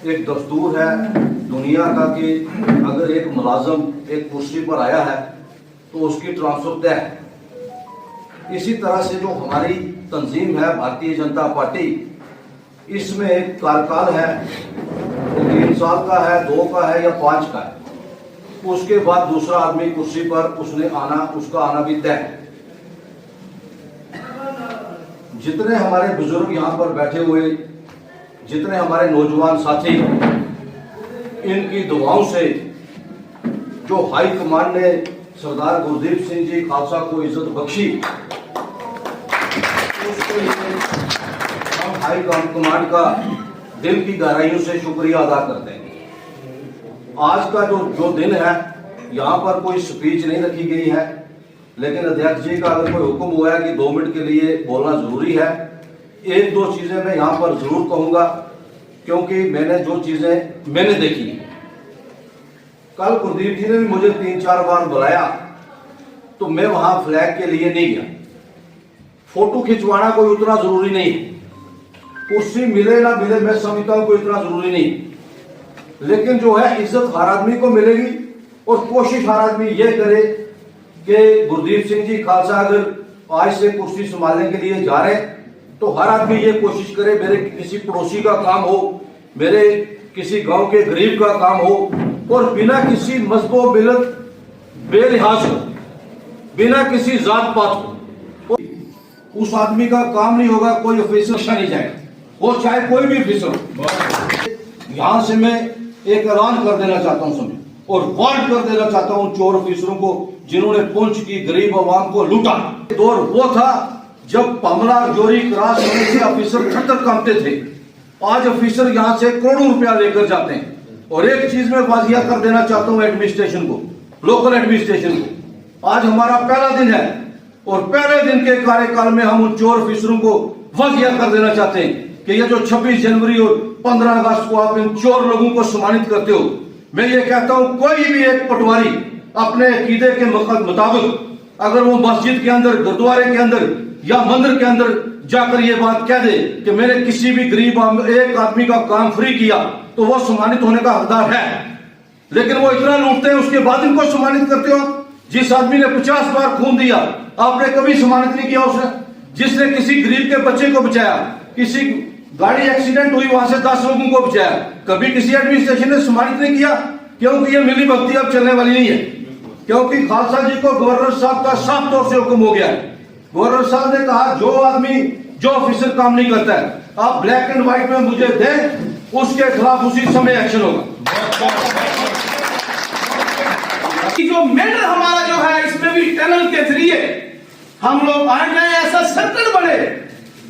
एक दस्तूर है दुनिया का कि अगर एक मुलाजम एक कुर्सी पर आया है तो उसकी ट्रांसफर तय है। इसी तरह से जो हमारी तंजीम है भारतीय जनता पार्टी, इसमें एक कार्यकाल है, 3 साल का है, 2 का है या 5 का है। उसके बाद दूसरा आदमी कुर्सी पर उसने आना, उसका आना भी तय है। जितने हमारे बुजुर्ग यहाँ पर बैठे हुए, जितने हमारे नौजवान साथी, इनकी दुआओं से जो हाई कमान ने सरदार गुरदीप सिंह जी खालसा को इज्जत बख्शी, उसके लिए हम हाई कमान का दिल की गहराइयों से शुक्रिया अदा करते हैं। आज का जो दिन है, यहाँ पर कोई स्पीच नहीं रखी गई है, लेकिन अध्यक्ष जी का अगर कोई हुक्म हुआ है कि 2 मिनट के लिए बोलना जरूरी है। 1-2 चीजें मैं यहाँ पर जरूर कहूंगा, क्योंकि मैंने जो चीजें मैंने देखी। कल गुरदीप जी ने भी मुझे 3-4 बार बुलाया, तो मैं वहां फ्लैग के लिए नहीं गया। फोटो खिंचवाना कोई उतना जरूरी नहीं है, कुर्सी मिले ना मिले मैं समझता हूं कोई इतना जरूरी नहीं, लेकिन जो है इज्जत हर आदमी को मिलेगी। और कोशिश हर आदमी ये करे कि गुरदीप सिंह जी खालसा अगर आज से कुर्सी संभालने के लिए जा रहे हैं, तो हर आदमी ये कोशिश करे मेरे किसी पड़ोसी का काम हो, मेरे किसी गांव के गरीब का काम हो, और बिना किसी मजहब मिलत बेलिहाज हो, बिना किसी जात पात हो, उस आदमी का काम नहीं होगा, कोई ऑफिसर नहीं जाएगा, वो चाहे कोई भी ऑफिसर हो। यहां से मैं एक ऐलान कर देना चाहता हूं समय, और वार्न कर देना चाहता हूं चोर ऑफिसरों को जिन्होंने पुंछ की गरीब आवाम को लूटा। दौर वो था जब पमला जोरी क्रॉस होने से ऑफिसर खतर कांपते थे। आज ऑफिसर यहां से करोड़ों रुपया लेकर जाते हैं। और एक चीज में वाजिया कर देना चाहता हूं एडमिनिस्ट्रेशन को, लोकल एडमिनिस्ट्रेशन को, आज हमारा पहला दिन है और पहले दिन के कार्यकाल में हम उन चोर ऑफिसरों को वाजिया कर देना चाहते हैं कि ये जो 26 जनवरी और 15 अगस्त को आप इन चोर लोगों को सम्मानित करते हो, मैं ये कहता हूं कोई भी एक पटवारी अपने अकीदे के मुताबिक अगर वो मस्जिद के अंदर, गुरुद्वारे के अंदर या मंदिर के अंदर जाकर ये बात कह दे कि मैंने किसी भी गरीब एक आदमी का काम फ्री किया, तो वो सम्मानित होने का हकदार है। लेकिन वो इतना लूटते हैं, उसके बाद इनको सम्मानित करते हो। जिस आदमी ने 50 बार खून दिया, आपने कभी सम्मानित नहीं किया उसने। जिसने किसी गरीब के बच्चे को बचाया, किसी गाड़ी एक्सीडेंट हुई वहां से 10 लोगों को बचाया, कभी किसी एडमिनिस्ट्रेशन ने सम्मानित नहीं किया। क्योंकि ये मिली भक्ति अब चलने वाली नहीं है, क्योंकि खालसा जी को गवर्नर साहब का साफ तौर से हुक्म हो गया है। गवर्नर साहब ने कहा जो आदमी, जो ऑफिसर काम नहीं करता है, आप ब्लैक एंड व्हाइट में मुझे दें, उसके खिलाफ उसी समय एक्शन होगा। जो मेडल हमारा जो है, इसमें भी टनल के जरिए हम लोग आ जाए, ऐसा सर्कल बने,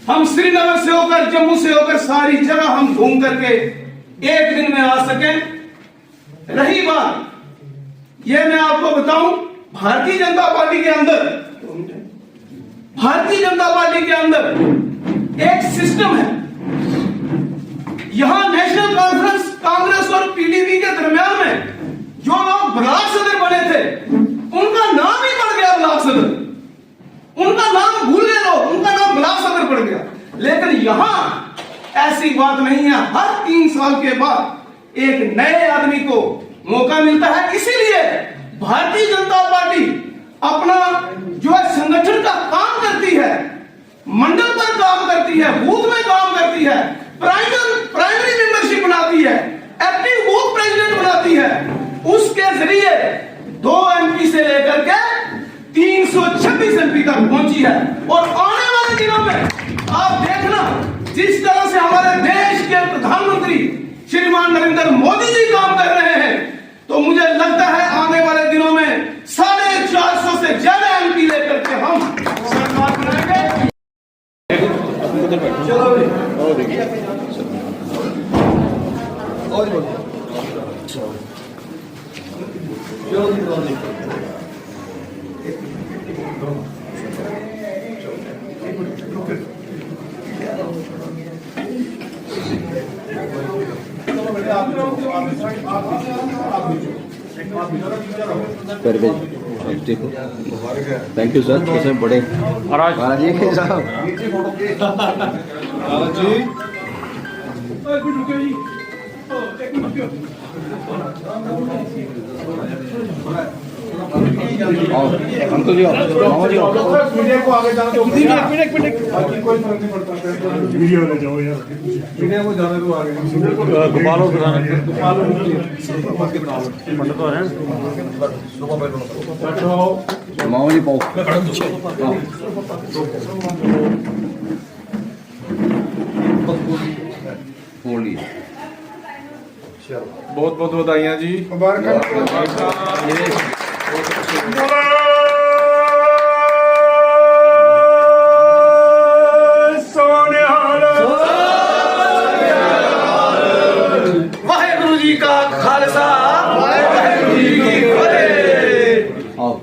हम श्रीनगर से होकर, जम्मू से होकर सारी जगह हम घूम करके एक दिन में आ सकें। रही बात, ये मैं आपको बताऊं, भारतीय जनता पार्टी के अंदर एक सिस्टम है। यहां नेशनल कॉन्फ्रेंस कांग्रेस और पीडीपी के दरमियान में जो लोग ब्लॉक सदर बने थे, उनका नाम ही पड़ गया ब्लॉक सदर, उनका नाम भूल गए लोग, उनका नाम ब्लॉक सदर पड़ गया। लेकिन यहां ऐसी बात नहीं है। हर 3 साल के बाद एक नए आदमी को मौका मिलता है। इसीलिए भारतीय जनता पार्टी अपना जो है संगठन का काम करती है, मंडल पर काम करती है, बूथ में काम करती है, प्राइमरी मेंबरशिप बनाती है, एक्टिव बूथ प्रेसिडेंट बनाती है। उसके जरिए 2 एमपी से लेकर के 326 एमपी तक पहुंची है। और आने वाले दिनों में आप देखना, जिस तरह से हमारे देश के प्रधानमंत्री श्रीमान नरेंद्र मोदी जी काम कर रहे हैं, तो मुझे लगता है आने वाले दिनों में 450 से ज्यादा एमपी लेकर के हम सरकार बनाएंगे। चलो देखो, थैंक यू सर, कैसे बड़े महाराज जी के साहब। अंकल जी मामा जी मीडिया को आगे जाने दो। एक मिनट बाकी कोई फर्क नहीं पड़ता। वीडियो ले जाओ यार, मीडिया को जाने दो आगे। गोपालो मामा जी पाओ बहुत बहुत बधाइयाँ जी। वाहेगुरु जी का खालसा, वाहेगुरु जी की फतेह। आओ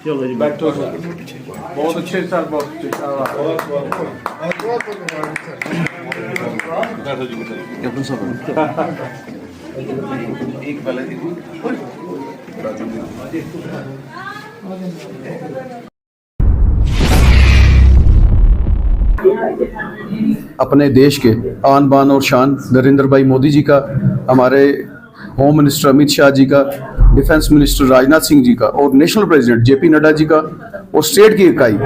चलो जी बैठो। बहुत अच्छे सर, बहुत अच्छे। कैप्टन साहब एक पहले अपने देश के आन बान और शान नरेंद्र भाई मोदी जी का, हमारे होम मिनिस्टर अमित शाह जी का, डिफेंस मिनिस्टर राजनाथ सिंह जी का और national president JP Nadda ji का और स्टेट की इकाई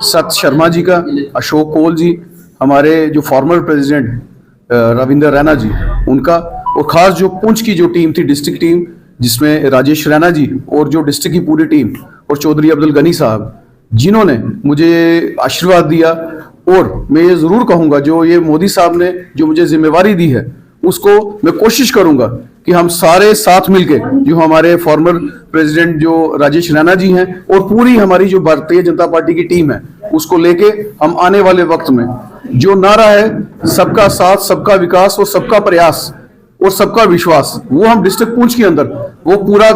सत शर्मा जी का, अशोक कोल जी, हमारे जो फॉर्मर प्रेसिडेंट रविंद्र रैना जी उनका, और ख़ास जो पुंछ की जो टीम थी डिस्ट्रिक्ट टीम जिसमें राजेश रैना जी और जो डिस्ट्रिक्ट की पूरी टीम और चौधरी अब्दुल गनी साहब जिन्होंने मुझे आशीर्वाद दिया। और मैं ये ज़रूर कहूँगा जो ये मोदी साहब ने जो मुझे जिम्मेवारी दी है उसको मैं कोशिश करूँगा कि हम सारे साथ मिलके जो हमारे फॉर्मर प्रेसिडेंट जो राजेश रैना जी हैं और पूरी हमारी जो भारतीय जनता पार्टी की टीम है उसको लेके हम आने वाले वक्त में जो नारा है सबका साथ, सबका विकास और सबका प्रयास और सबका विश्वास, वो हम डिस्ट्रिक्ट पुंछ के अंदर वो पूरा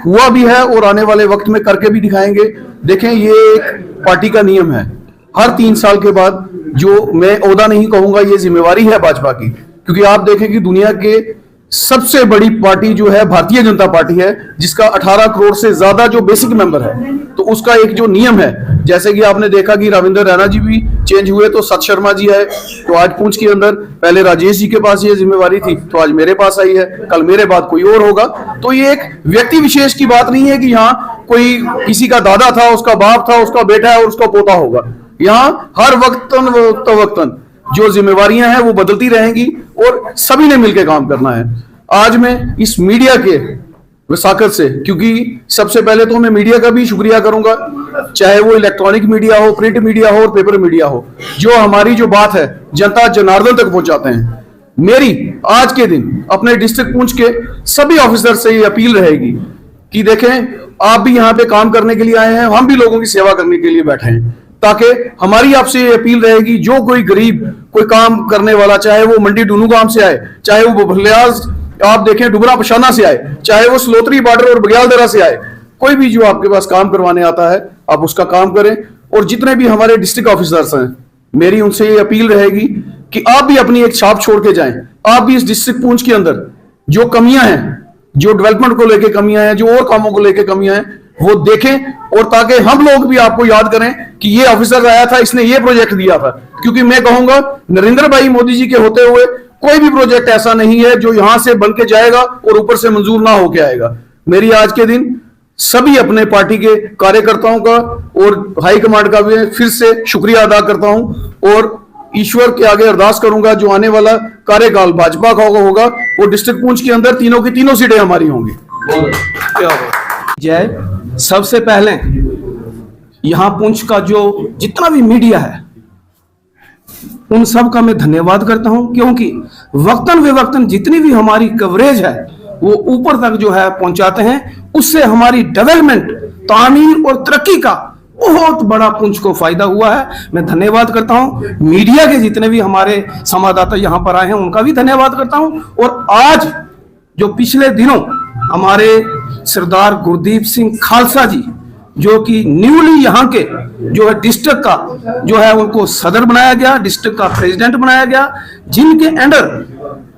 हुआ भी है और आने वाले वक्त में करके भी दिखाएंगे। देखें ये एक पार्टी का नियम है, हर 3 साल के बाद जो मैं ओहदा नहीं कहूंगा, ये जिम्मेवारी है भाजपा की, क्योंकि आप देखें कि दुनिया के सबसे बड़ी पार्टी जो है भारतीय जनता पार्टी है जिसका 18 करोड़ से ज्यादा जो बेसिक मेंबर है, तो उसका एक जो नियम है, जैसे कि आपने देखा कि रविंद्र रैना जी भी चेंज हुए तो सत शर्मा जी आए, तो आज पुंछ के अंदर पहले राजेश जी के पास ये जिम्मेवारी थी तो आज मेरे पास आई है, कल मेरे बाद कोई और होगा। तो ये एक व्यक्ति विशेष की बात नहीं है कि यहाँ कोई किसी का दादा था, उसका बाप था, उसका बेटा है और उसका पोता होगा। यहाँ हर वक्तन जो जिम्मेवारियां हैं वो बदलती रहेंगी और सभी ने मिलकर काम करना है। आज मैं इस मीडिया के वसाकत से, क्योंकि सबसे पहले तो मैं मीडिया का भी शुक्रिया करूंगा, चाहे वो इलेक्ट्रॉनिक मीडिया हो, प्रिंट मीडिया हो और पेपर मीडिया हो, जो हमारी जो बात है जनता जनार्दन तक पहुंचाते हैं। मेरी आज के दिन अपने डिस्ट्रिक्ट पुंछ के सभी ऑफिसर से ये अपील रहेगी कि देखें आप भी यहाँ पे काम करने के लिए आए हैं, हम भी लोगों की सेवा करने के लिए बैठे हैं, ताकि हमारी आपसे ये अपील रहेगी जो कोई गरीब कोई काम करने वाला, चाहे वो मंडी डूनू गांव से आए, चाहे वो बलियाज आप देखें डुबरा पशाना से आए, चाहे वो सलोतरी बॉर्डर और बग्यालदरा से आए, कोई भी जो आपके पास काम करवाने आता है आप उसका काम करें। और जितने भी हमारे डिस्ट्रिक्ट ऑफिसर्स हैं, मेरी उनसे ये अपील रहेगी कि आप भी अपनी एक छाप छोड़ के जाएं। आप भी इस डिस्ट्रिक्ट पुंछ के अंदर जो कमियां हैं, जो डेवलपमेंट को लेकर कमियां हैं, जो और कामों को लेकर कमियां हैं, वो देखें, और ताकि हम लोग भी आपको याद करें कि ये ऑफिसर आया था, इसने ये प्रोजेक्ट दिया था। क्योंकि मैं कहूंगा नरेंद्र भाई मोदी जी के होते हुए कोई भी प्रोजेक्ट ऐसा नहीं है जो यहां से बन के जाएगा और ऊपर से मंजूर ना होके आएगा। मेरी आज के दिन सभी अपने पार्टी के कार्यकर्ताओं का और हाईकमांड का भी फिर से शुक्रिया अदा करता हूं और ईश्वर के आगे अरदास करूंगा जो आने वाला कार्यकाल भाजपा का होगा वो डिस्ट्रिक्ट पुंछ के अंदर तीनों की तीनों सीटें हमारी होंगी। जय, सबसे पहले यहां पुंछ का जो जितना भी मीडिया है उन सब का मैं धन्यवाद करता हूं, क्योंकि वक्तन विवक्तन जितनी भी हमारी कवरेज है वो ऊपर तक जो है पहुंचाते हैं। उससे हमारी डेवलपमेंट, तामीर और तरक्की का बहुत बड़ा पुंछ को फायदा हुआ है। मैं धन्यवाद करता हूं मीडिया के जितने भी हमारे संवाददाता यहां पर आए हैं उनका भी धन्यवाद करता हूं। और आज जो पिछले दिनों हमारे सरदार गुरदीप सिंह खालसा जी जो कि न्यूली यहाँ के जो है डिस्ट्रिक्ट का जो है उनको सदर बनाया गया, डिस्ट्रिक्ट का प्रेसिडेंट बनाया गया, जिनके अंडर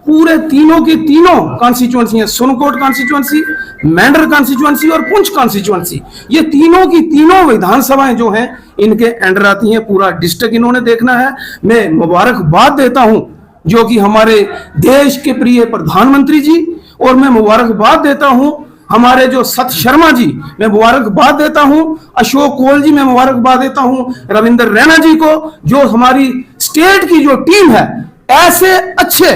पूरे तीनों की तीनों कॉन्स्टिट्यूएंसी है, सुनकोट कॉन्स्टिट्यूएंसी, मेंढर कॉन्स्टिट्यूएंसी और पुंछ कॉन्स्टिट्यूएंसी, ये तीनों की तीनों विधानसभाएं जो हैं इनके अंडर आती हैं। पूरा डिस्ट्रिक्ट इन्होंने देखना है। मैं मुबारकबाद देता हूं जो कि हमारे देश के प्रिय प्रधानमंत्री जी, और मैं मुबारकबाद देता हूं हमारे जो सत शर्मा जी, मैं मुबारकबाद देता हूं अशोक कोल जी, मैं मुबारकबाद देता हूं रविंद्र रैना जी को, जो हमारी स्टेट की जो टीम है, ऐसे अच्छे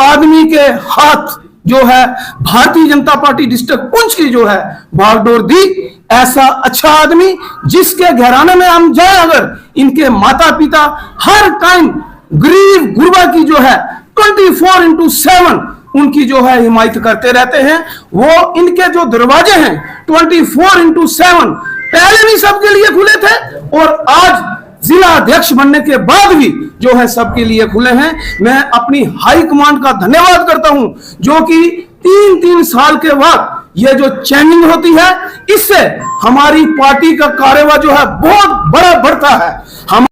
आदमी के हाथ जो है भारतीय जनता पार्टी डिस्ट्रिक्ट पुंछ की जो है बागडोर दी। ऐसा अच्छा आदमी जिसके घराने में हम जाए, अगर इनके माता पिता हर टाइम गरीब गुरबा की जो है 24/7 उनकी जो है हिमायत करते रहते हैं। वो इनके जो दरवाजे हैं 24/7 पहले भी सबके लिए खुले थे, और आज जिला अध्यक्ष बनने के बाद भी जो है सबके लिए खुले हैं। मैं अपनी हाई कमांड का धन्यवाद करता हूं, जो कि 3-3 साल के बाद ये जो चेंजिंग होती है, इससे हमारी पार्टी का कार्यभार जो है बहुत बड़ा बढ़ता है। हम